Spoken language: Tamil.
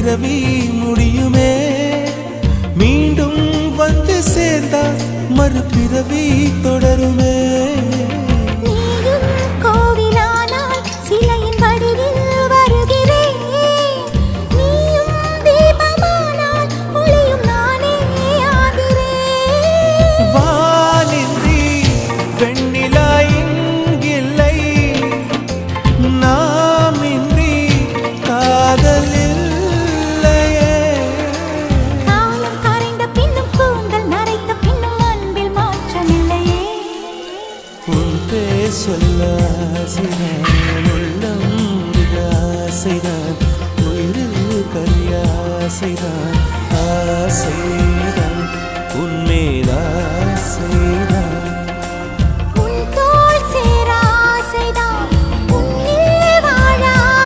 பிறவி முடியுமே மீண்டும் வந்து சேர்ந்தால் மறுபிறவி தொடருமே சொல்ல ஆசைதான் உள்ளம் ஆசைதான் உயிரில் கரியாசைதான் ஆசைதான் உன்மேதான்